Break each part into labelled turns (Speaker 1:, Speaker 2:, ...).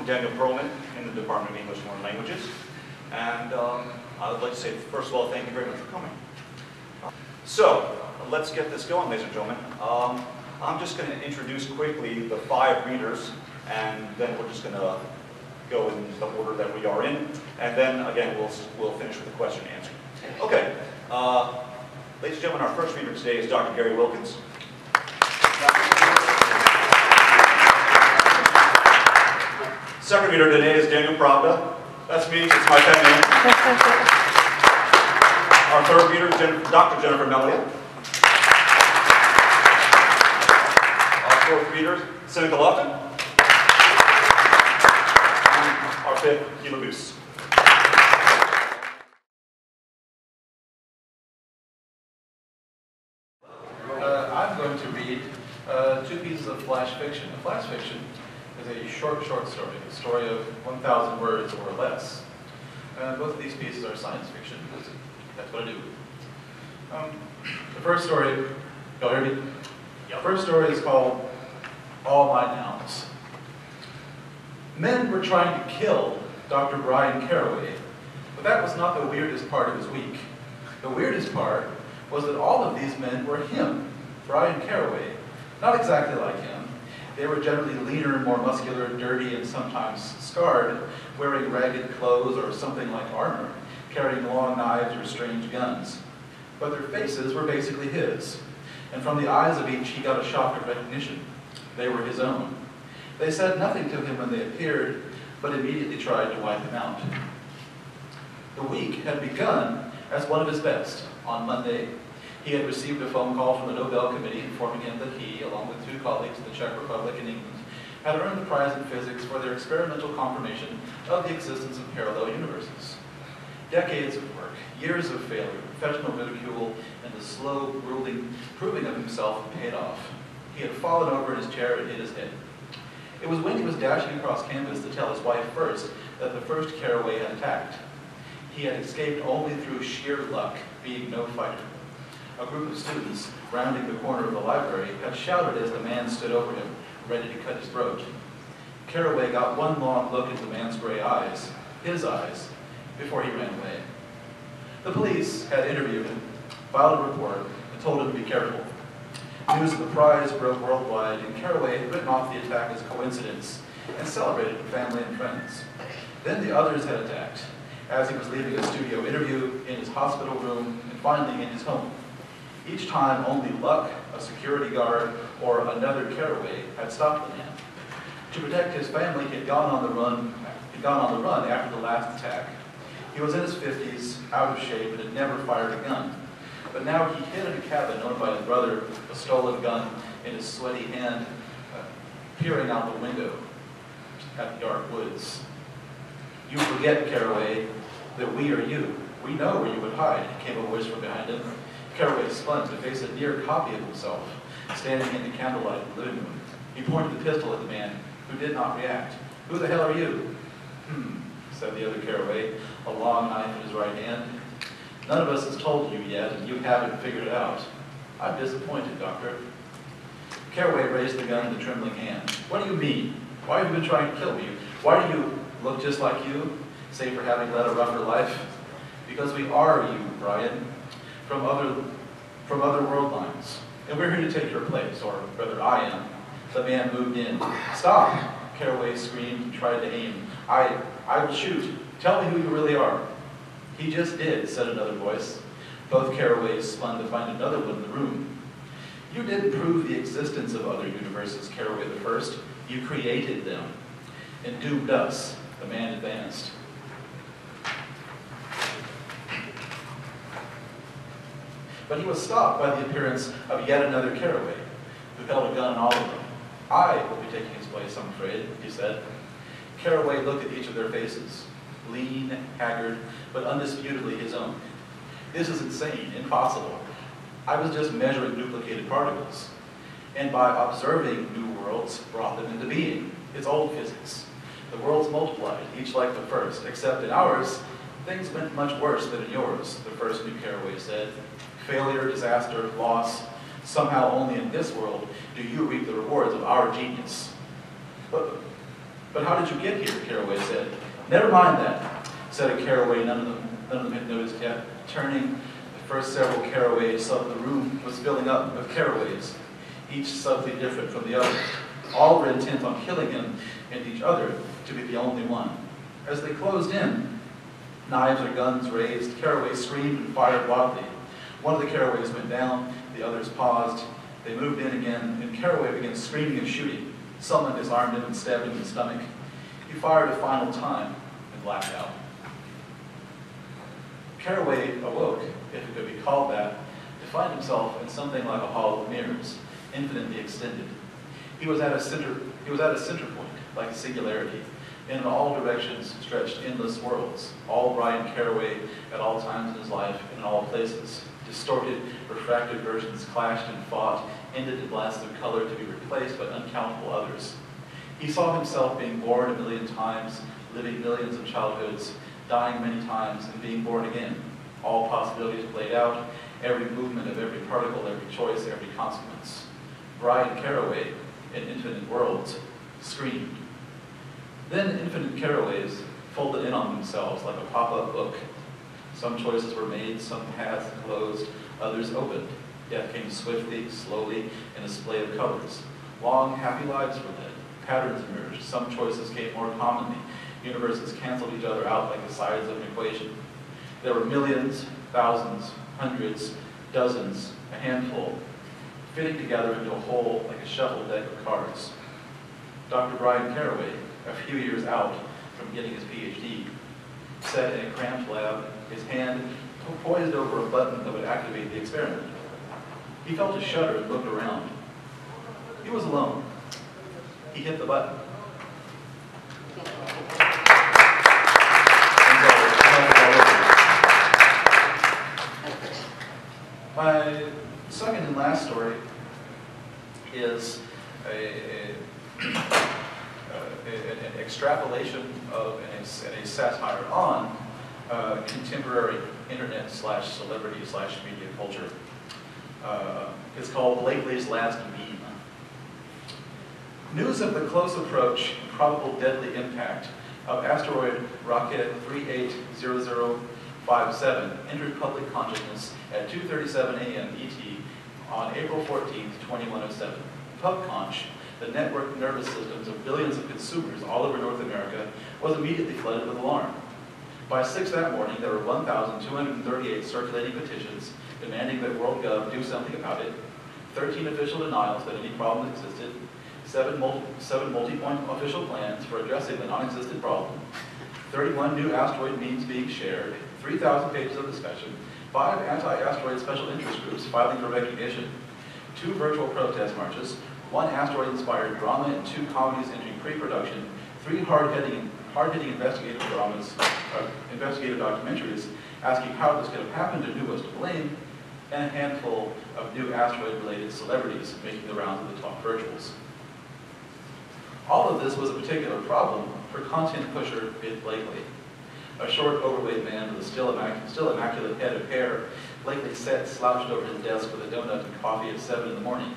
Speaker 1: I'm Daniel Perlman in the Department of English and Foreign Languages. And I would like to say, first of all, thank you very much for coming. So, let's get this going, ladies and gentlemen. I'm just going to introduce quickly the 5 readers, and then we're just going to go in the order that we are in. And then, again, we'll finish with the question and answer. Okay. Ladies and gentlemen, our first reader today is Dr. Gary Wilkins. Second reader today is Daniel Pravda. That's me, it's my pen name. Our third reader is Dr. Jennifer Melia. Our fourth reader, Seneca Lofton. And our fifth, Gila Goose.
Speaker 2: I'm going to read 2 pieces of flash fiction. A flash fiction is a short story, a story of 1,000 words or less. Both of these pieces are science fiction, because that's what I do. The first story, y'all hear me? The first story is called All My Nouns. Men were trying to kill Dr. Brian Carraway, but that was not the weirdest part of his week. The weirdest part was that all of these men were him, Brian Carraway. Not exactly like him. They were generally leaner, more muscular, dirty, and sometimes scarred, wearing ragged clothes or something like armor, carrying long knives or strange guns. But their faces were basically his, and from the eyes of each he got a shock of recognition. They were his own. They said nothing to him when they appeared, but immediately tried to wipe him out. The week had begun as one of his best. On Monday, he had received a phone call from the Nobel Committee informing him that he, along with 2 colleagues in the Czech Republic and England, had earned the prize in physics for their experimental confirmation of the existence of parallel universes. Decades of work, years of failure, professional ridicule, and the slow, grueling proving of himself paid off. He had fallen over in his chair and hit his head. It was when he was dashing across campus to tell his wife first that the first Carraway had attacked. He had escaped only through sheer luck, being no fighter. A group of students, rounding the corner of the library, had shouted as the man stood over him, ready to cut his throat. Carraway got one long look into the man's gray eyes, his eyes, before he ran away. The police had interviewed him, filed a report, and told him to be careful. News of the prize broke worldwide, and Carraway had written off the attack as a coincidence and celebrated with family and friends. Then the others had attacked, as he was leaving a studio interview, in his hospital room, and finally in his home. Each time, only luck, a security guard, or another Carraway had stopped the man. To protect his family, he had gone on the run after the last attack. He was in his 50s, out of shape, and had never fired a gun. But now he hid in a cabin owned by his brother, a stolen gun in his sweaty hand, peering out the window at the dark woods. "You forget, Carraway, that we are you. We know where you would hide," came a voice from behind him. Carraway spun to face a near copy of himself, standing in the candlelight in the living room. He pointed the pistol at the man, who did not react. "Who the hell are you?" Said the other Carraway, a long knife in his right hand. "None of us has told you yet, and you haven't figured it out. I'm disappointed, Doctor." Carraway raised the gun in a trembling hand. "What do you mean? Why have you been trying to kill me? Why do you look just like you, save for having led a rougher life?" "Because we are you, Brian, from other world lines, and we're here to take your place, or rather I am." The man moved in. "Stop!" Carraway screamed and tried to aim. I will shoot. Tell me who you really are." "He just did," said another voice. Both Carraways spun to find another one in the room. "You didn't prove the existence of other universes, Carraway the First. You created them and doomed us." The man advanced. But he was stopped by the appearance of yet another Carraway, who held a gun in all of them. "I will be taking his place, I'm afraid," he said. Carraway looked at each of their faces, lean, haggard, but undisputedly his own. "This is insane, impossible. I was just measuring duplicated particles, and by observing new worlds, brought them into being. It's old physics. The worlds multiplied, each like the first, except in ours, things went much worse than in yours," the first new Carraway said. "Failure, disaster, loss. Somehow only in this world do you reap the rewards of our genius." But how did you get here, Carraway said. Never mind that, said a Carraway none of them had noticed yet. Turning the first several Carraways, so the room was filling up with Carraways, each subtly different from the other. All were intent on killing him and each other to be the only one. As they closed in, knives or guns raised, Carraway screamed and fired wildly. One of the Carraways went down, the others paused. They moved in again, and Carraway began screaming and shooting. Someone disarmed him and stabbed him in the stomach. He fired a final time and blacked out. Carraway awoke, if it could be called that, to find himself in something like a hall of mirrors, infinitely extended. He was at a center point, like a singularity. In all directions stretched endless worlds, all Brian Carraway at all times in his life and in all places. Distorted, refracted versions clashed and fought, ended in blasts of color to be replaced by uncountable others. He saw himself being born a million times, living millions of childhoods, dying many times, and being born again. All possibilities played out, every movement of every particle, every choice, every consequence. Brian Carraway, in infinite worlds, screamed. Then infinite Carraways folded in on themselves like a pop-up book. Some choices were made, some paths closed, others opened. Death came swiftly, slowly, in a splay of colors. Long, happy lives were led. Patterns emerged. Some choices came more commonly. Universes canceled each other out like the sides of an equation. There were millions, thousands, hundreds, dozens, a handful, fitting together into a whole like a shuffled deck of cards. Dr. Brian Carraway, a few years out from getting his PhD, sat in a cramped lab, his hand poised over a button that would activate the experiment. He felt a shudder and looked around. He was alone. He hit the button. My second and last story is an extrapolation of and a satire on contemporary internet/celebrity/media culture. It's called Blakely's Last Meme. News of the close approach and probable deadly impact of asteroid rocket 380057 entered public consciousness at 2:37 a.m. ET on April 14, 2107. PubConch, the networked nervous systems of billions of consumers all over North America, was immediately flooded with alarm. By 6 that morning, there were 1,238 circulating petitions demanding that WorldGov do something about it, 13 official denials that any problem existed, 7 multi-point official plans for addressing the non-existent problem, 31 new asteroid memes being shared, 3,000 pages of discussion, 5 anti-asteroid special interest groups filing for recognition, 2 virtual protest marches, 1 asteroid-inspired drama and 2 comedies entering pre-production, 3 hard-hitting investigative documentaries asking how this could have happened and who was to blame, and a handful of new asteroid-related celebrities making the rounds of the top virtuals. All of this was a particular problem for content pusher Bid Blakely. A short, overweight man with a still immaculate head of hair, Blakely sat slouched over his desk with a donut and coffee at 7 in the morning,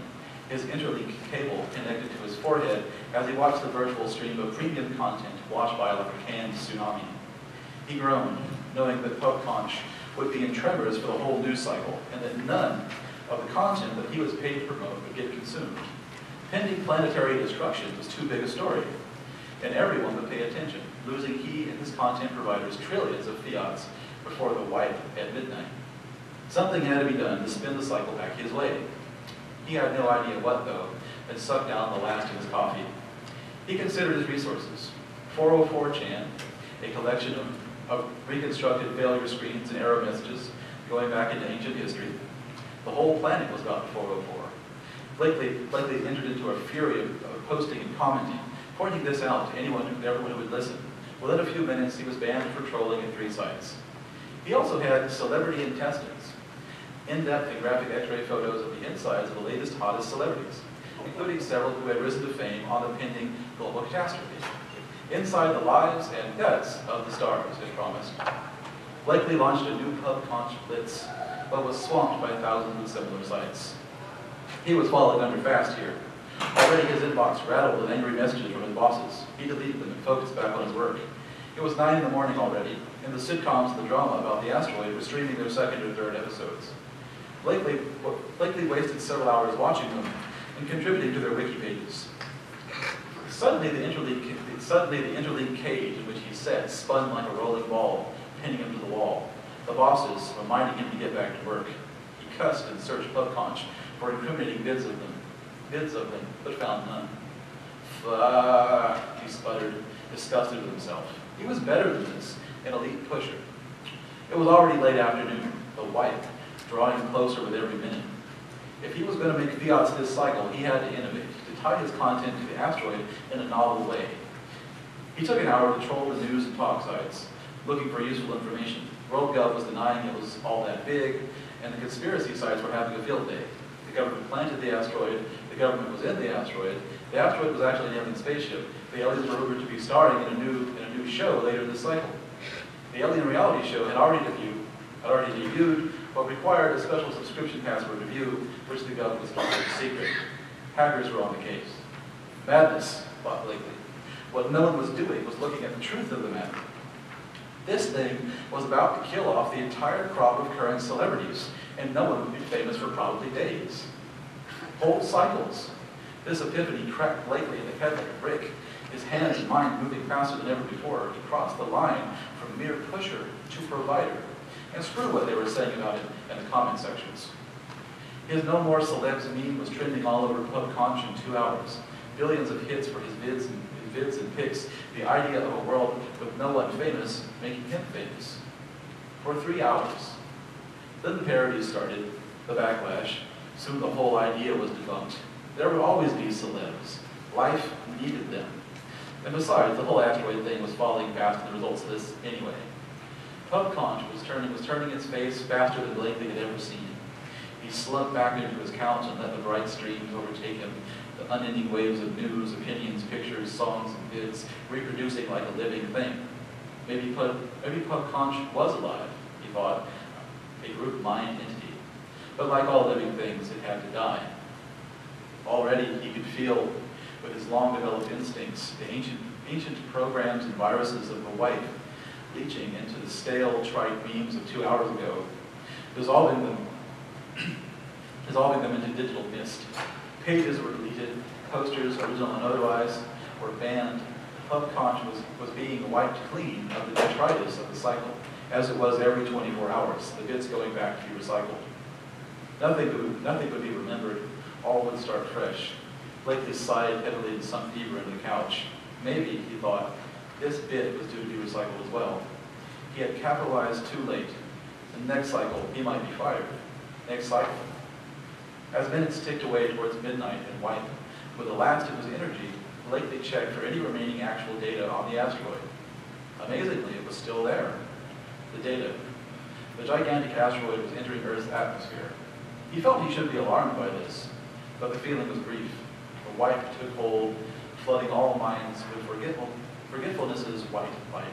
Speaker 2: his interlink cable connected to his forehead as he watched the virtual stream of premium content wash by like a canned tsunami. He groaned, knowing that PubConch would be in tremors for the whole news cycle, and that none of the content that he was paid to promote would get consumed. Pending planetary destruction was too big a story, and everyone would pay attention, losing he and his content providers trillions of fiats before the wipe at midnight. Something had to be done to spin the cycle back his way. He had no idea what, though, and sucked down the last of his coffee. He considered his resources. 404chan, a collection of reconstructed failure screens and error messages going back into ancient history. The whole planet was about the 404. Blakely entered into a fury of posting and commenting, pointing this out to everyone who would listen. Within a few minutes, he was banned for trolling at 3 sites. He also had celebrity intestines, in-depth and graphic x-ray photos of the insides of the latest, hottest celebrities, including several who had risen to fame on the pending global catastrophe. Inside the lives and deaths of the stars, it promised. Blakely launched a new PubConch blitz, but was swamped by thousands of similar sites. He was falling under fast here. Already his inbox rattled with angry messages from his bosses. He deleted them and focused back on his work. It was 9 in the morning already, and the sitcoms and the drama about the asteroid were streaming their second or third episodes. Blakely wasted several hours watching them and contributing to their wiki pages. Suddenly the interleague cage in which he sat spun like a rolling ball, pinning him to the wall. The bosses reminding him to get back to work. He cussed and searched PubConch for incriminating bids of them, but found none. Fuck, he sputtered, disgusted with himself. He was better than this, an elite pusher. It was already late afternoon, the wipe drawing him closer with every minute. If he was going to make fiats this cycle, he had to innovate, to tie his content to the asteroid in a novel way. He took an hour to troll the news and talk sites, looking for useful information. WorldGov was denying it was all that big, and the conspiracy sites were having a field day. The government planted the asteroid, the government was in the asteroid was actually an alien spaceship. The aliens were rumored to be starring in a new show later this cycle. The alien reality show had already debuted, but required a special subscription password to view, which the government was keeping a secret. Hackers were on the case. Madness, thought Blakely. What no one was doing was looking at the truth of the matter. This thing was about to kill off the entire crop of current celebrities, and no one would be famous for probably days. Whole cycles. This epiphany cracked Blakely in the head like a brick, his hands and mind moving faster than ever before to cross the line from mere pusher to provider. And screw what they were saying about him in the comment sections. His No More Celebs meme was trending all over PubConch in 2 hours. Billions of hits for his vids and pics. The idea of a world with no one famous making him famous. For 3 hours. Then the parodies started, the backlash. Soon the whole idea was debunked. There would always be celebs. Life needed them. And besides, the whole asteroid thing was falling fast in the results list anyway. PubConch was turning its face faster than Blakely had ever seen. He slumped back into his couch and let the bright streams overtake him, the unending waves of news, opinions, pictures, songs, and vids, reproducing like a living thing. Maybe PubConch was alive, he thought, a group mind entity. But like all living things, it had to die. Already he could feel, with his long-developed instincts, the ancient programs and viruses of the wife leaching into the stale, trite memes of 2 hours ago, dissolving them into digital mist. Pages were deleted, posters, original and otherwise, were banned. PubConch was being wiped clean of the detritus of the cycle, as it was every 24 hours, the bits going back to be recycled. Nothing would be remembered, all would start fresh. Blakely sighed heavily and sunk deeper into the couch. Maybe, he thought, this bit was due to be recycled as well. He had capitalized too late. The next cycle, he might be fired. Next cycle. As minutes ticked away towards midnight and white, with the last of his energy, Blakely checked for any remaining actual data on the asteroid. Amazingly, it was still there. The data. The gigantic asteroid was entering Earth's atmosphere. He felt he should be alarmed by this, but the feeling was brief. The wipe took hold, flooding all minds with forgetfulness's white light.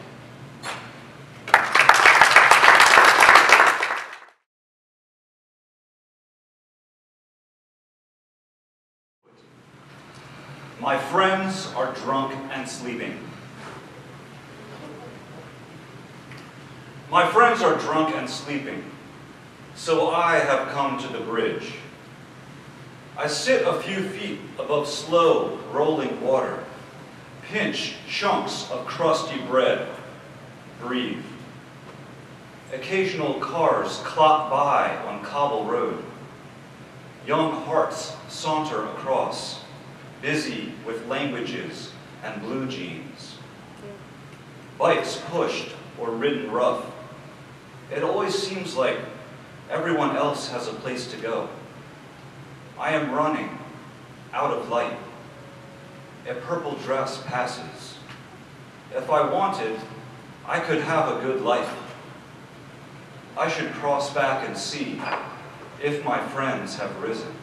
Speaker 1: My friends are drunk and sleeping. My friends are drunk and sleeping, so I have come to the bridge. I sit a few feet above slow, rolling water, pinch chunks of crusty bread, breathe. Occasional cars clop by on cobble road. Young hearts saunter across, busy with languages and blue jeans. Bikes pushed or ridden rough. It always seems like everyone else has a place to go. I am running out of light. A purple dress passes. If I wanted, I could have a good life. I should cross back and see if my friends have risen.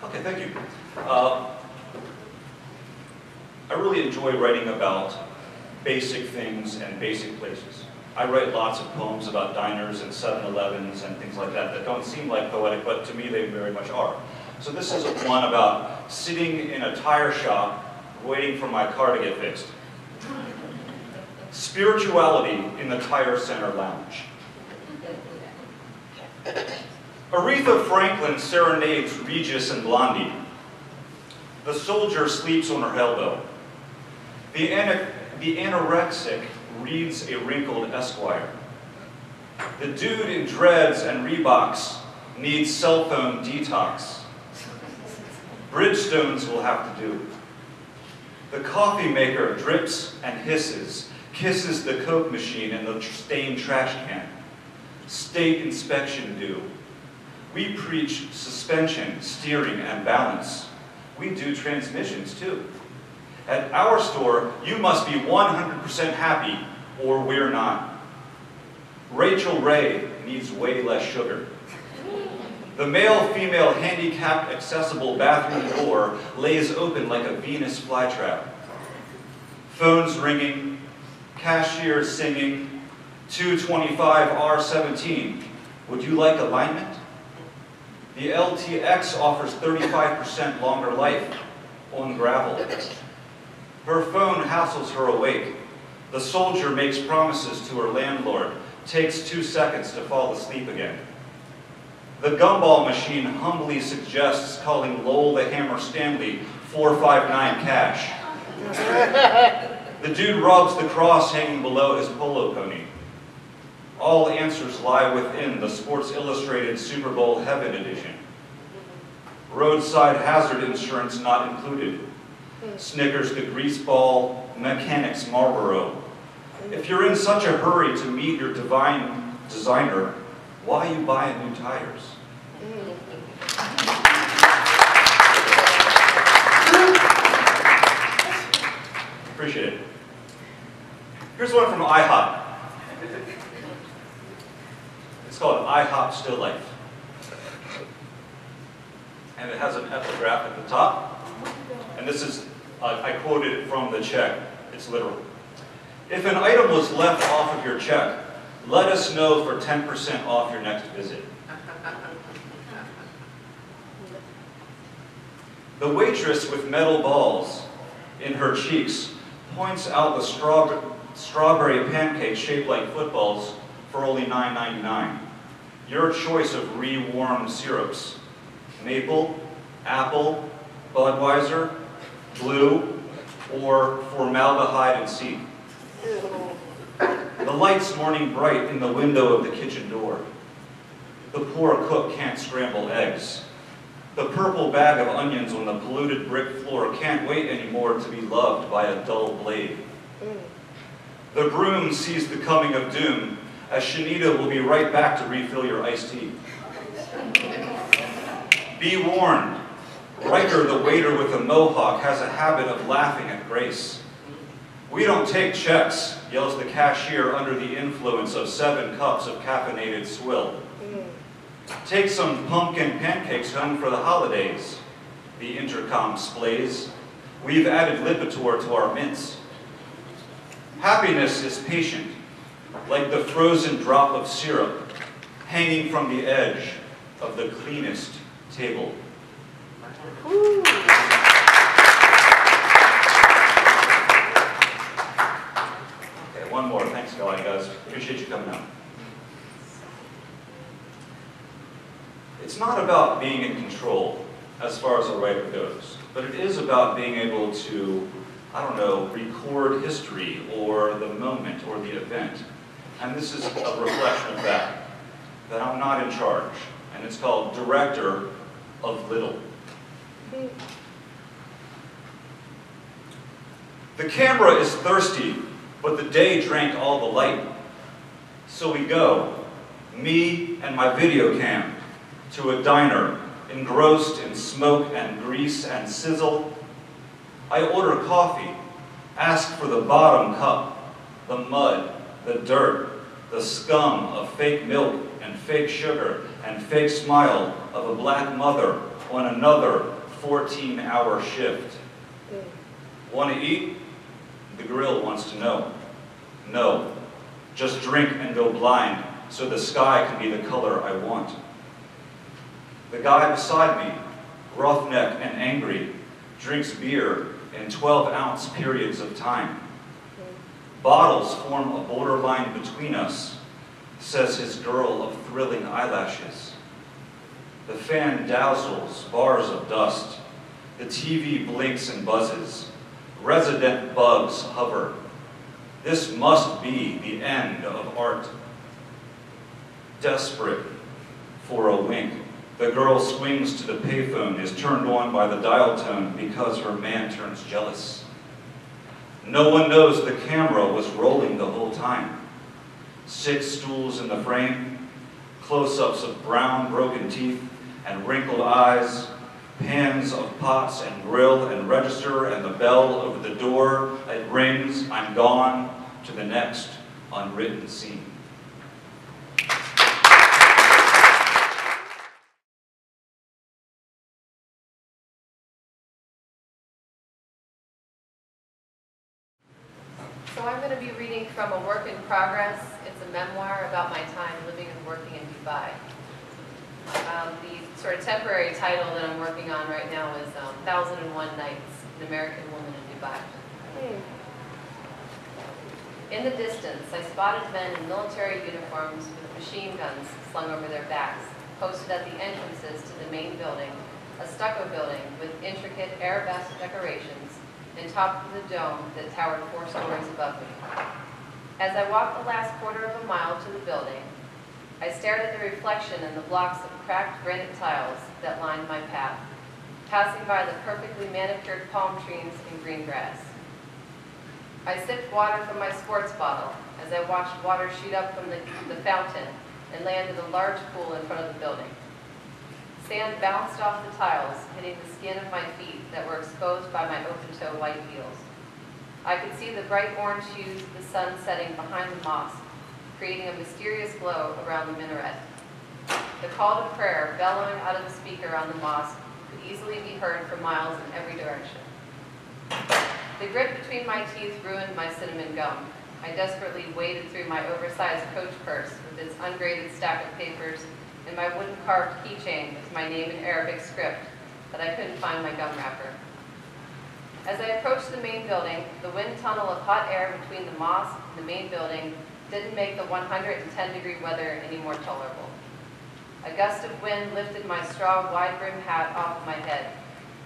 Speaker 1: Okay, thank you. I really enjoy writing about basic things and basic places. I write lots of poems about diners and 7-Elevens and things like that that don't seem like poetic, but to me they very much are. So this is one about sitting in a tire shop waiting for my car to get fixed. Spirituality in the Tire Center Lounge. Aretha Franklin serenades Regis and Blondie. The soldier sleeps on her elbow. The anorexic reads a wrinkled Esquire. The dude in dreads and Reeboks needs cell phone detox. Bridgestones will have to do. The coffee maker drips and hisses, kisses the Coke machine and the stained trash can. State inspection due. We preach suspension, steering, and balance. We do transmissions too. At our store, you must be 100% happy or we're not. Rachel Ray needs way less sugar. The male-female handicapped accessible bathroom door lays open like a Venus flytrap. Phones ringing, cashier singing, 225R17. Would you like alignment? The LTX offers 35% longer life on gravel. Her phone hassles her awake. The soldier makes promises to her landlord, takes 2 seconds to fall asleep again. The gumball machine humbly suggests calling Lowell the Hammer Stanley 459 cash. The dude robs the cross hanging below his polo pony. All answers lie within the Sports Illustrated Super Bowl Heaven edition. Roadside hazard insurance not included. Snickers the greaseball, mechanics Marlboro. If you're in such a hurry to meet your divine designer, why you buying new tires? Appreciate it. Here's one from IHOP. It's called IHOP Still Life. And it has an epigraph at the top. And this is, I quoted it from the check. It's literal. If an item was left off of your check, let us know for 10% off your next visit. The waitress with metal balls in her cheeks points out the strawberry pancakes shaped like footballs for only $9.99. Your choice of rewarmed syrups: maple, apple, Budweiser, blue, or formaldehyde and seed. The lights morning bright in the window of the kitchen door. The poor cook can't scramble eggs. The purple bag of onions on the polluted brick floor can't wait anymore to be loved by a dull blade. The broom sees the coming of doom, as Shanita will be right back to refill your iced tea. Be warned, Riker, the waiter with a mohawk, has a habit of laughing at Grace. We don't take checks, yells the cashier under the influence of 7 cups of caffeinated swill. Take some pumpkin pancakes home for the holidays, the intercom splays. We've added Lipitor to our mints. Happiness is patient, like the frozen drop of syrup hanging from the edge of the cleanest table. Okay, one more. Thanks, guys. Appreciate you coming out. It's not about being in control as far as a writer goes, but it is about being able to, I don't know, record history or the moment or the event. And this is a reflection of that I'm not in charge. And it's called Director of Little. The camera is thirsty, but the day drank all the light. So we go, me and my video cam, to a diner, engrossed in smoke and grease and sizzle. I order coffee, ask for the bottom cup, the mud, the dirt, the scum of fake milk and fake sugar and fake smile of a black mother on another 14-hour shift. Want to eat? The grill wants to know. No. Just drink and go blind, so the sky can be the color I want. The guy beside me, roughneck and angry, drinks beer in 12-ounce periods of time. Bottles form a borderline between us, says his girl of thrilling eyelashes. The fan dazzles bars of dust. The TV blinks and buzzes. Resident bugs hover. This must be the end of art. Desperate for a wink, the girl swings to the payphone, is turned on by the dial tone because her man turns jealous. No one knows the camera was rolling the whole time. 6 stools in the frame, close-ups of brown broken teeth and wrinkled eyes, pans of pots and grill and register and the bell over the door. It rings, I'm gone, to the next unwritten scene.
Speaker 3: So I'm going to be reading from a work in progress. It's a memoir about my time living and working in Dubai. The sort of temporary title that I'm working on right now is 1001 Nights, an American Woman in Dubai. In the distance, I spotted men in military uniforms with machine guns slung over their backs, posted at the entrances to the main building, a stucco building with intricate arabesque decorations, and topped with a dome that towered 4 stories above me. As I walked the last quarter of a mile to the building, I stared at the reflection in the blocks of cracked granite tiles that lined my path, passing by the perfectly manicured palm trees and green grass. I sipped water from my sports bottle as I watched water shoot up from the fountain and land in a large pool in front of the building. Sand bounced off the tiles, hitting the skin of my feet that were exposed by my open-toe white heels. I could see the bright orange hues of the sun setting behind the mosque, creating a mysterious glow around the minaret. The call to prayer bellowing out of the speaker on the mosque could easily be heard for miles in every direction. The grit between my teeth ruined my cinnamon gum. I desperately waded through my oversized coach purse with its ungraded stack of papers and my wooden carved keychain with my name in Arabic script, but I couldn't find my gum wrapper. As I approached the main building, the wind tunnel of hot air between the mosque and the main building didn't make the 110-degree weather any more tolerable. A gust of wind lifted my straw wide-brimmed hat off of my head.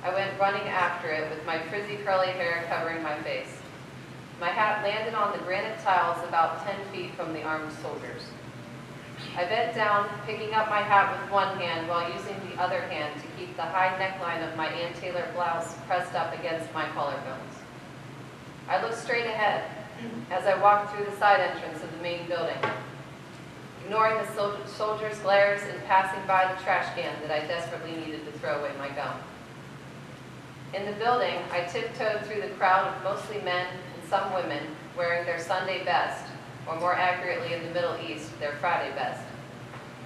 Speaker 3: I went running after it with my frizzy curly hair covering my face. My hat landed on the granite tiles about 10 feet from the armed soldiers. I bent down, picking up my hat with one hand while using the other hand to keep the high neckline of my Ann Taylor blouse pressed up against my collarbones. I looked straight ahead as I walked through the side entrance of the main building, ignoring the soldiers' glares and passing by the trash can that I desperately needed to throw away my gum. In the building, I tiptoed through the crowd of mostly men and some women wearing their Sunday best, or more accurately in the Middle East, their Friday best.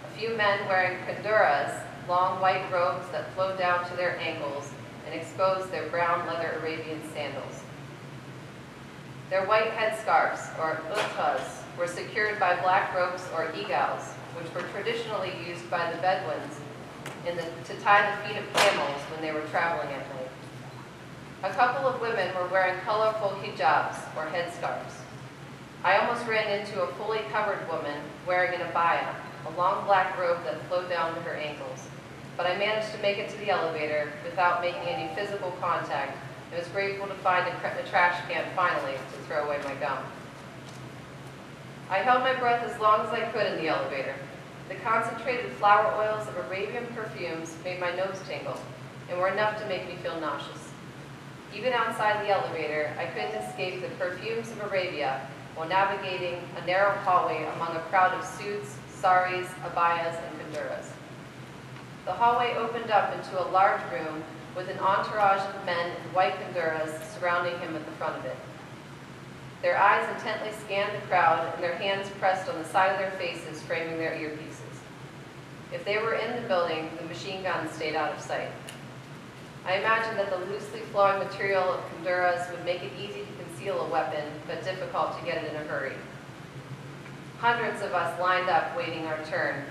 Speaker 3: A few men wearing kanduras, long white robes that flowed down to their ankles and exposed their brown leather Arabian sandals. Their white headscarves, or uthas, were secured by black ropes or egals, which were traditionally used by the Bedouins to tie the feet of camels when they were traveling at night. A couple of women were wearing colorful hijabs, or headscarves. I almost ran into a fully covered woman wearing an abaya, a long black robe that flowed down to her ankles, but I managed to make it to the elevator without making any physical contact and was grateful to find a trash can finally to throw away my gum. I held my breath as long as I could in the elevator. The concentrated flower oils of Arabian perfumes made my nose tingle and were enough to make me feel nauseous. Even outside the elevator, I couldn't escape the perfumes of Arabia while navigating a narrow hallway among a crowd of suits, saris, abayas, and kanduras. The hallway opened up into a large room with an entourage of men in white kanduras surrounding him at the front of it. Their eyes intently scanned the crowd and their hands pressed on the side of their faces, framing their earpieces. If they were in the building, the machine guns stayed out of sight. I imagined that the loosely flowing material of kanduras would make it easy to conceal a weapon, but difficult to get it in a hurry. Hundreds of us lined up waiting our turn.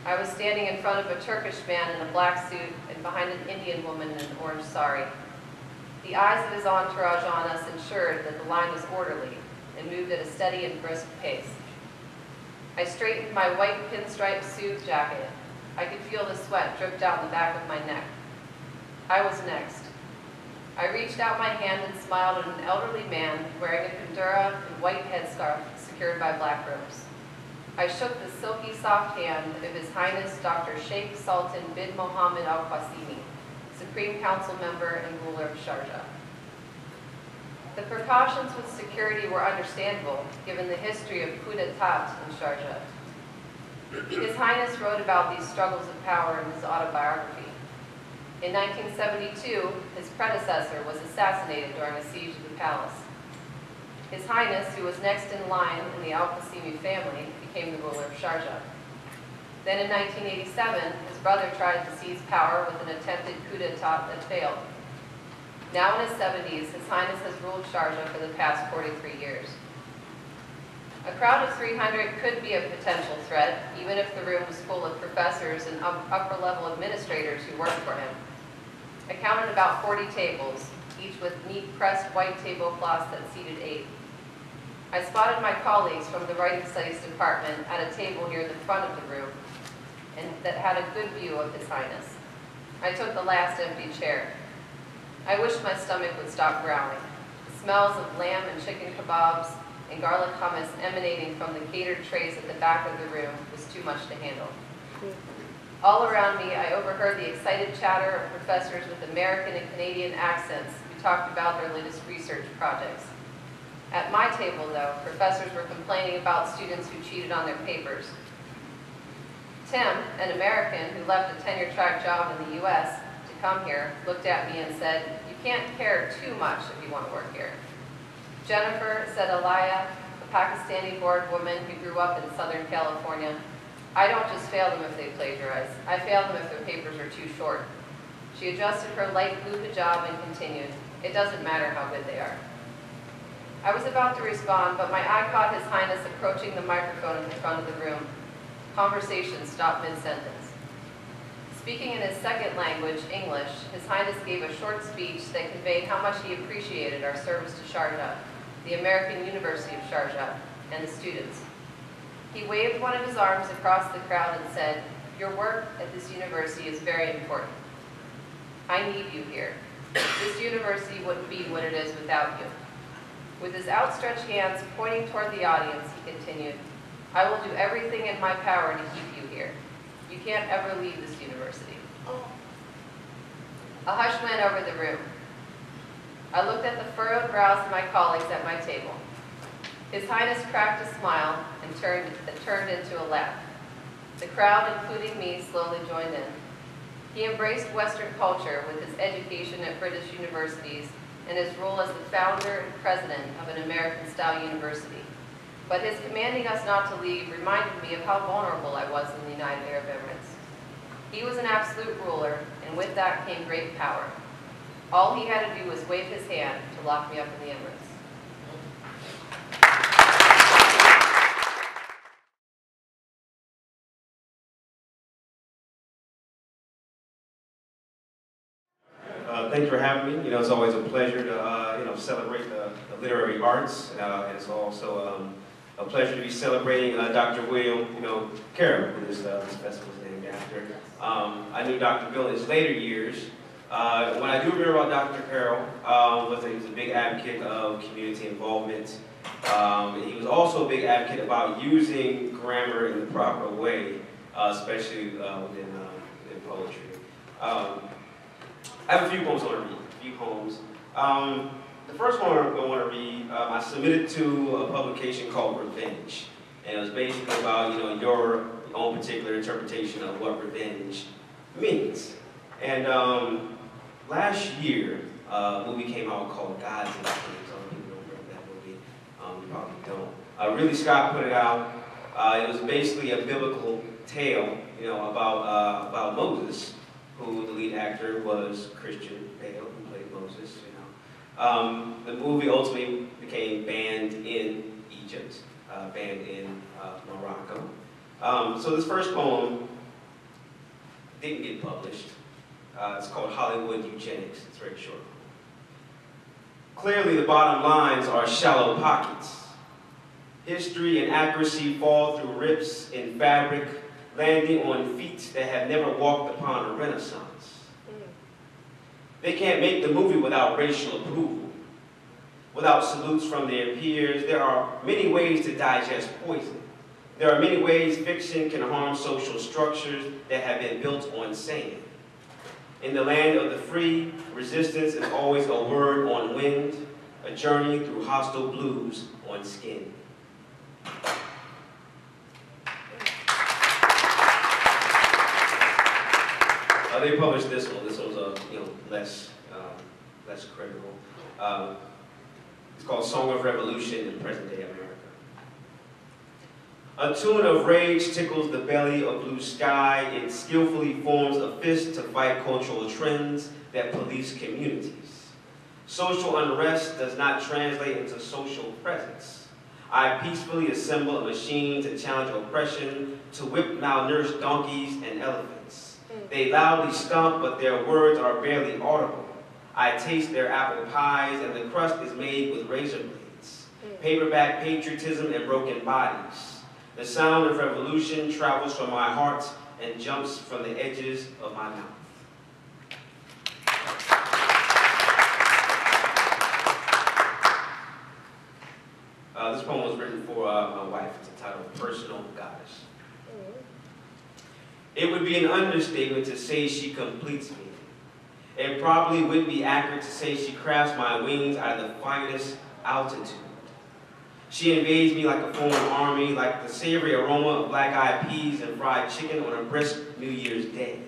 Speaker 3: I was standing in front of a Turkish man in a black suit and behind an Indian woman in an orange sari. The eyes of his entourage on us ensured that the line was orderly and moved at a steady and brisk pace. I straightened my white pinstripe suit jacket. I could feel the sweat drip down the back of my neck. I was next. I reached out my hand and smiled at an elderly man wearing a kandura and white headscarf secured by black ropes. I shook the silky soft hand of His Highness Dr. Sheikh Sultan bin Mohammed Al Qasimi, Supreme Council member and ruler of Sharjah. The precautions with security were understandable given the history of coup d'etat in Sharjah. His Highness wrote about these struggles of power in his autobiography. In 1972, his predecessor was assassinated during a siege of the palace. His Highness, who was next in line in the Al-Qasimi family, became the ruler of Sharjah. Then in 1987, his brother tried to seize power with an attempted coup d'etat that failed. Now in his 70s, His Highness has ruled Sharjah for the past 43 years. A crowd of 300 could be a potential threat, even if the room was full of professors and upper-level administrators who worked for him. I counted about 40 tables, each with neat pressed white tablecloths that seated 8. I spotted my colleagues from the Writing Studies department at a table near the front of the room and that had a good view of His Highness. I took the last empty chair. I wished my stomach would stop growling. The smells of lamb and chicken kebabs and garlic hummus emanating from the catered trays at the back of the room was too much to handle. All around me, I overheard the excited chatter of professors with American and Canadian accents who talked about their latest research projects. At my table, though, professors were complaining about students who cheated on their papers. Tim, an American who left a tenure-track job in the U.S. to come here, looked at me and said, "You can't care too much if you want to work here." Jennifer said, Alaya, a Pakistani-born woman who grew up in Southern California, "I don't just fail them if they plagiarize. I fail them if their papers are too short." She adjusted her light blue hijab and continued, "It doesn't matter how good they are." I was about to respond, but my eye caught His Highness approaching the microphone in the front of the room. Conversation stopped mid-sentence. Speaking in his second language, English, His Highness gave a short speech that conveyed how much he appreciated our service to Sharjah, the American University of Sharjah, and the students. He waved one of his arms across the crowd and said, "Your work at this university is very important. I need you here. This university wouldn't be what it is without you." With his outstretched hands pointing toward the audience, he continued, "I will do everything in my power to keep you here. You can't ever leave this university." A hush went over the room. I looked at the furrowed brows of my colleagues at my table. His Highness cracked a smile and turned into a laugh. The crowd, including me, slowly joined in. He embraced Western culture with his education at British universities and his role as the founder and president of an American-style university. But his commanding us not to leave reminded me of how vulnerable I was in the United Arab Emirates. He was an absolute ruler, and with that came great power. All he had to do was wave his hand to lock me up in the Emirates.
Speaker 4: Thank you for having me. It's always a pleasure to celebrate the literary arts, and it's also a pleasure to be celebrating Dr. William Carroll, who this festival is named after. I knew Dr. Bill in his later years. What I do remember about Dr. Carroll was that he was a big advocate of community involvement. He was also a big advocate about using grammar in the proper way, especially within poetry. I have a few poems I want to read, a few poems. The first one I want to read, I submitted to a publication called Revenge. And it was basically about, your own particular interpretation of what revenge means. And last year, a movie came out called Gods and Kings. Some people don't remember that movie. You probably don't. Ridley Scott put it out. It was basically a biblical tale, about Moses, who the lead actor was Christian Bale, who played Moses. The movie ultimately became banned in Egypt. band in Morocco. So this first poem didn't get published. It's called Hollywood Eugenics. It's very short. Clearly, the bottom lines are shallow pockets. History and accuracy fall through rips in fabric, landing on feet that have never walked upon a renaissance. They can't make the movie without racial approval, without salutes from their peers. There are many ways to digest poison. There are many ways fiction can harm social structures that have been built on sand. In the land of the free, resistance is always a word on wind, a journey through hostile blues on skin. They published this one. This one's less critical. It's called Song of Revolution in Present-Day America. A tune of rage tickles the belly of blue sky. It skillfully forms a fist to fight cultural trends that police communities. Social unrest does not translate into social presence. I peacefully assemble a machine to challenge oppression, to whip malnourished donkeys and elephants. They loudly stomp, but their words are barely audible. I taste their apple pies, and the crust is made with razor blades. Paperback patriotism and broken bodies. The sound of revolution travels from my heart and jumps from the edges of my mouth. This poem was written for my wife. It's entitled Personal Goddess. It would be an understatement to say she completes me. It probably wouldn't be accurate to say she crafts my wings out of the finest altitude. She invades me like a foreign army, like the savory aroma of black-eyed peas and fried chicken on a brisk New Year's Day.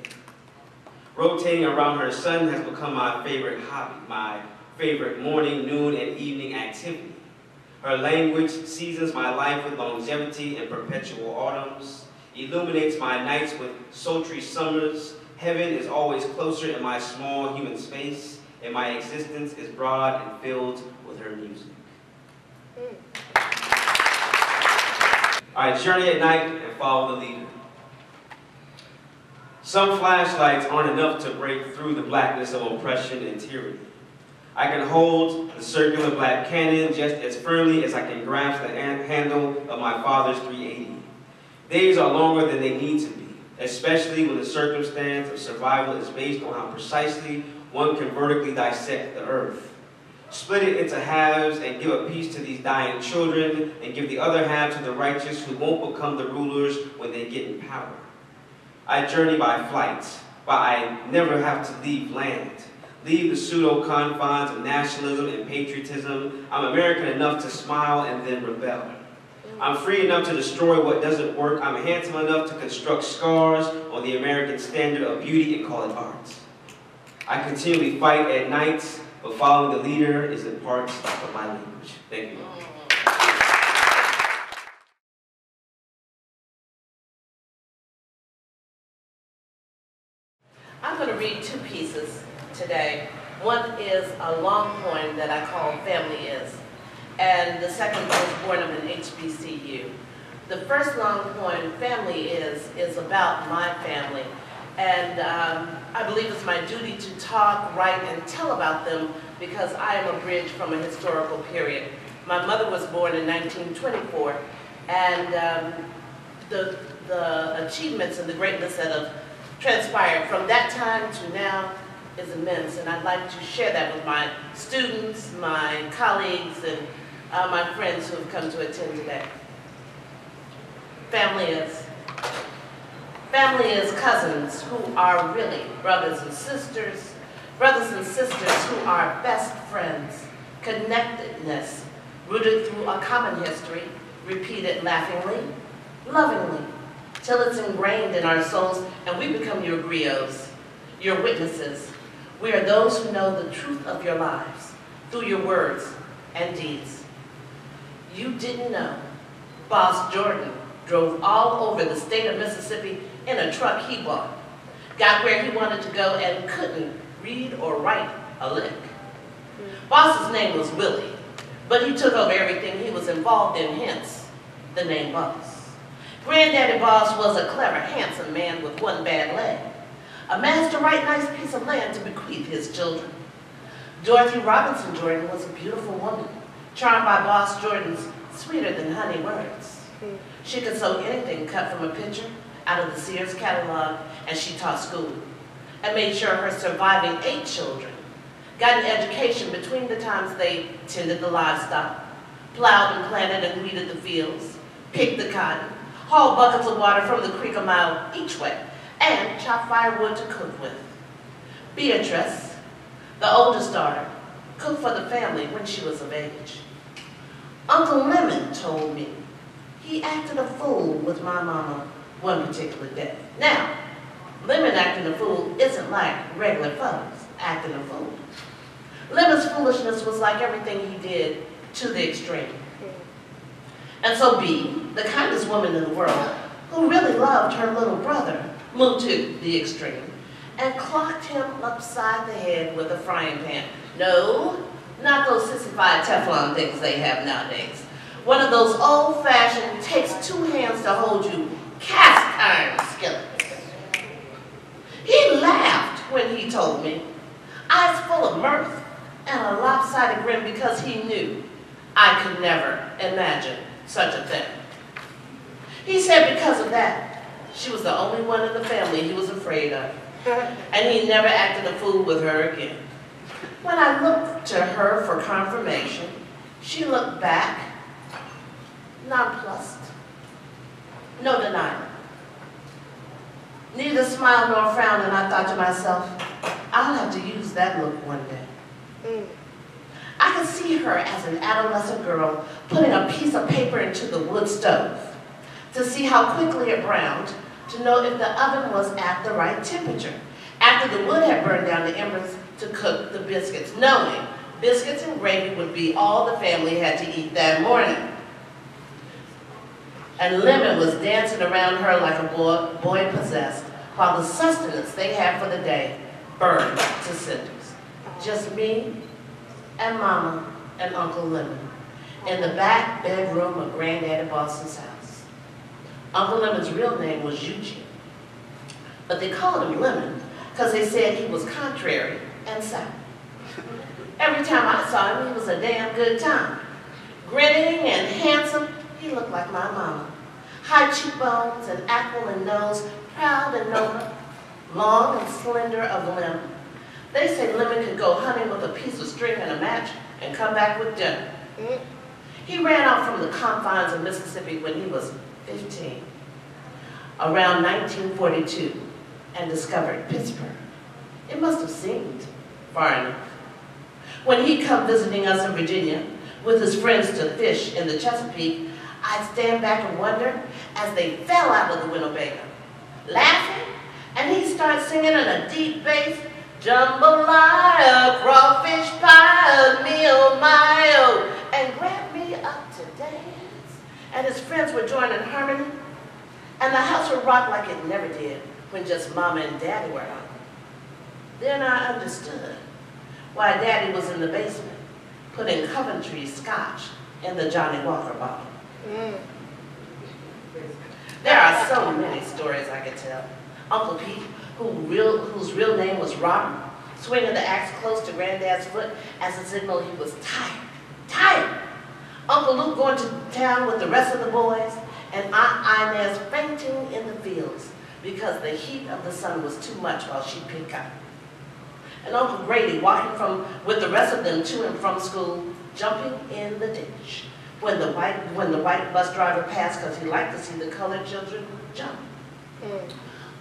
Speaker 4: Rotating around her son has become my favorite hobby, my favorite morning, noon, and evening activity. Her language seasons my life with longevity and perpetual autumns, illuminates my nights with sultry summers. Heaven is always closer in my small human space, and my existence is broad and filled with her music. All right, journey at night and follow the leader. Some flashlights aren't enough to break through the blackness of oppression and tyranny. I can hold the circular black cannon just as firmly as I can grasp the handle of my father's 380. Days are longer than they need to be, especially when the circumstance of survival is based on how precisely one can vertically dissect the earth. Split it into halves and give a piece to these dying children and give the other half to the righteous who won't become the rulers when they get in power. I journey by flight, but I never have to leave land. Leave the pseudo-confines of nationalism and patriotism. I'm American enough to smile and then rebel. I'm free enough to destroy what doesn't work. I'm handsome enough to construct scars on the American standard of beauty and call it art. I continually fight at night, but following the leader is a part of my language. Thank you.
Speaker 5: I'm going to read two pieces today. One is a long poem that I call Family Is, and the second was born of an HBCU. The first long poem, Family is about my family, and I believe it's my duty to talk, write, and tell about them because I am a bridge from a historical period. My mother was born in 1924, and the achievements and the greatness that have transpired from that time to now is immense, and I'd like to share that with my students, my colleagues, and my friends who have come to attend today. Family is cousins who are really brothers and sisters who are best friends, connectedness rooted through a common history, repeated laughingly, lovingly, till it's ingrained in our souls and we become your griots, your witnesses. We are those who know the truth of your lives through your words and deeds. You didn't know Boss Jordan drove all over the state of Mississippi in a truck he bought, got where he wanted to go and couldn't read or write a lick. Boss's name was Willie, but he took over everything he was involved in, hence the name Boss. Granddaddy Boss was a clever, handsome man with one bad leg. Amassed a right nice piece of land to bequeath his children. Dorothy Robinson Jordan was a beautiful woman, charmed by Boss Jordan's sweeter than honey words. She could sew anything cut from a picture out of the Sears catalog, and she taught school and made sure her surviving 8 children got an education between the times they tended the livestock, plowed and planted and weeded the fields, picked the cotton, hauled buckets of water from the creek a mile each way, and chopped firewood to cook with. Beatrice, the oldest daughter, cooked for the family when she was of age. Uncle Lemon told me he acted a fool with my mama one particular day. Now, Lemon acting a fool isn't like regular folks acting a fool. Lemon's foolishness was like everything he did to the extreme. And so B, the kindest woman in the world, who really loved her little brother, moved to the extreme and clocked him upside the head with a frying pan. No, not those sissified Teflon things they have nowadays. One of those old-fashioned, takes 2 hands to hold you, cast iron skillets. He laughed when he told me, eyes full of mirth and a lopsided grin, because he knew I could never imagine such a thing. He said because of that, she was the only one in the family he was afraid of, and he never acted a fool with her again. When I looked to her for confirmation, she looked back, nonplussed, no denial. Neither smiled nor frowned, and I thought to myself, I'll have to use that look one day. I could see her as an adolescent girl putting a piece of paper into the wood stove to see how quickly it browned, to know if the oven was at the right temperature, after the wood had burned down the embers, to cook the biscuits, knowing biscuits and gravy would be all the family had to eat that morning. And Lemon was dancing around her like a boy possessed, while the sustenance they had for the day burned to cinders. Just me and Mama and Uncle Lemon in the back bedroom of Granddaddy Boss's house. Uncle Lemon's real name was Eugene, but they called him Lemon because they said he was contrary and sour. Every time I saw him, he was a damn good time. Grinning and handsome, he looked like my mama. High cheekbones and aquiline nose, proud and noble, long and slender of limb. They say Lemon could go hunting with a piece of string and a match and come back with dinner. He ran out from the confines of Mississippi when he was 15, around 1942, and discovered Pittsburgh. It must have seemed far enough. When he'd come visiting us in Virginia with his friends to fish in the Chesapeake, I'd stand back and wonder as they fell out of the Winnebago, laughing, and he'd start singing in a deep bass, jambalaya, crawfish pie, me oh my oh, and grab me up to dance. And his friends would join in harmony, and the house would rock like it never did when just Mama and Daddy were on. Then I understood why Daddy was in the basement, putting Coventry scotch in the Johnny Walker bottle. There are so many stories I could tell. Uncle Pete, whose real name was Robert, swinging the axe close to Granddad's foot as a signal he was tired. Uncle Luke going to town with the rest of the boys, and Aunt Inez fainting in the fields because the heat of the sun was too much while she picked cotton. And Uncle Grady walking with the rest of them to and from school, jumping in the ditch when the white bus driver passed because he liked to see the colored children jump.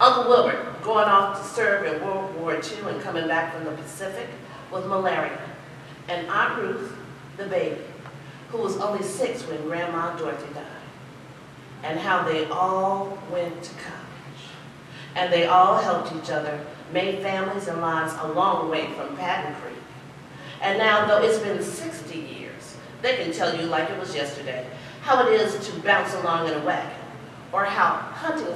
Speaker 5: Uncle Wilbert going off to serve in World War II and coming back from the Pacific with malaria. And Aunt Ruth, the baby, who was only 6 when Grandma Dorothy died. And how they all went to college. And they all helped each other, made families and lives a long way from Patton Creek. And now, though it's been 60 years, they can tell you like it was yesterday, how it is to bounce along in a wagon, or how hunting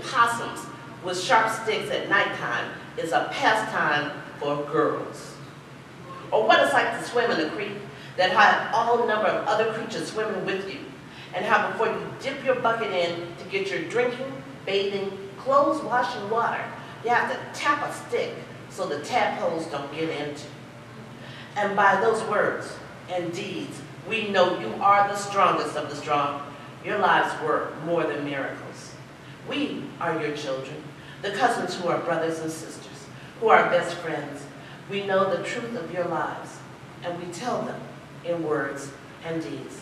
Speaker 5: possums with sharp sticks at nighttime is a pastime for girls. Or what it's like to swim in a creek that have all number of other creatures swimming with you, and how before you dip your bucket in to get your drinking, bathing, clothes washing water, you have to tap a stick so the tadpoles don't get into. And by those words and deeds, we know you are the strongest of the strong. Your lives were more than miracles. We are your children, the cousins who are brothers and sisters, who are best friends. We know the truth of your lives, and we tell them in words and deeds.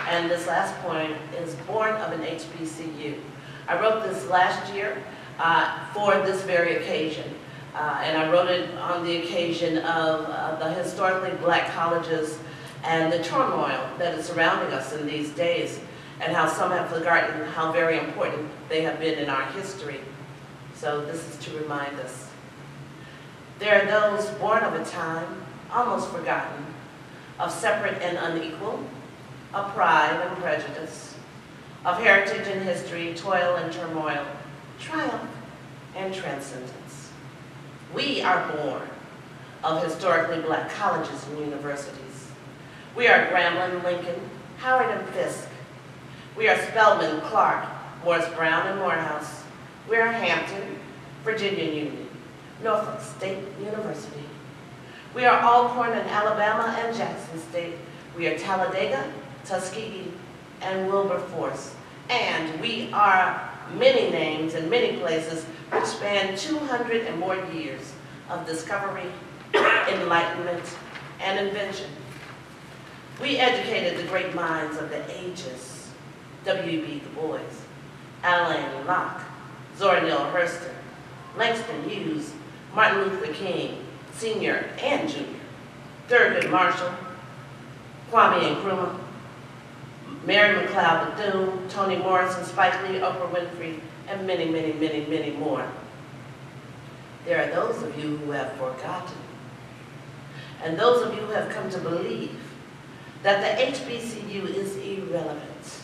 Speaker 5: And this last poem is born of an HBCU. I wrote this last year for this very occasion. And I wrote it on the occasion of the historically black colleges and the turmoil that is surrounding us in these days, and how some have forgotten how very important they have been in our history. So this is to remind us. There are those born of a time, almost forgotten, of separate and unequal, of pride and prejudice, of heritage and history, toil and turmoil, triumph and transcendence. We are born of historically black colleges and universities. We are Grambling, Lincoln, Howard and Fisk. We are Spelman, Clark, Morris Brown and Morehouse. We are Hampton, Virginia Union, Norfolk State University. We are Alcorn in Alabama and Jackson State. We are Talladega, Tuskegee, and Wilberforce. And we are many names in many places which span 200 and more years of discovery, enlightenment, and invention. We educated the great minds of the ages: W.E.B. Du Bois, Alain Locke, Zora Neale Hurston, Langston Hughes, Martin Luther King, Sr. and Jr., Thurgood Marshall, Kwame Nkrumah, Mary McLeod Bethune, Toni Morrison, Spike Lee, Oprah Winfrey, and many, many, many, many more. There are those of you who have forgotten, and those of you who have come to believe that the HBCU is irrelevant.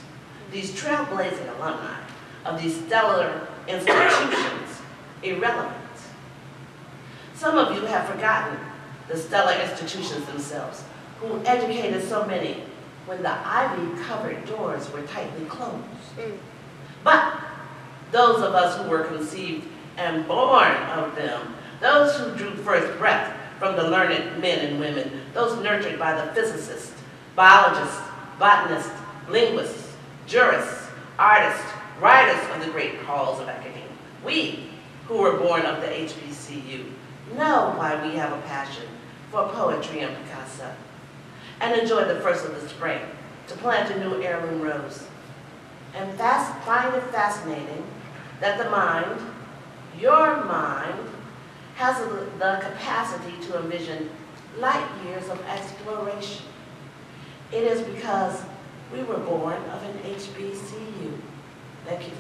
Speaker 5: These trailblazing alumni of these stellar institutions, irrelevant. Some of you have forgotten the stellar institutions themselves, who educated so many when the ivy-covered doors were tightly closed. But those of us who were conceived and born of them, those who drew first breath from the learned men and women, those nurtured by the physicists, biologists, botanists, linguists, jurists, artists, writers of the great halls of academia, we who were born of the HBCU know why we have a passion for poetry and Picasso, and enjoy the first of the spring to plant a new heirloom rose. And find it fascinating that the mind, your mind, has the capacity to envision light years of exploration. It is because we were born of an HBCU. Thank you.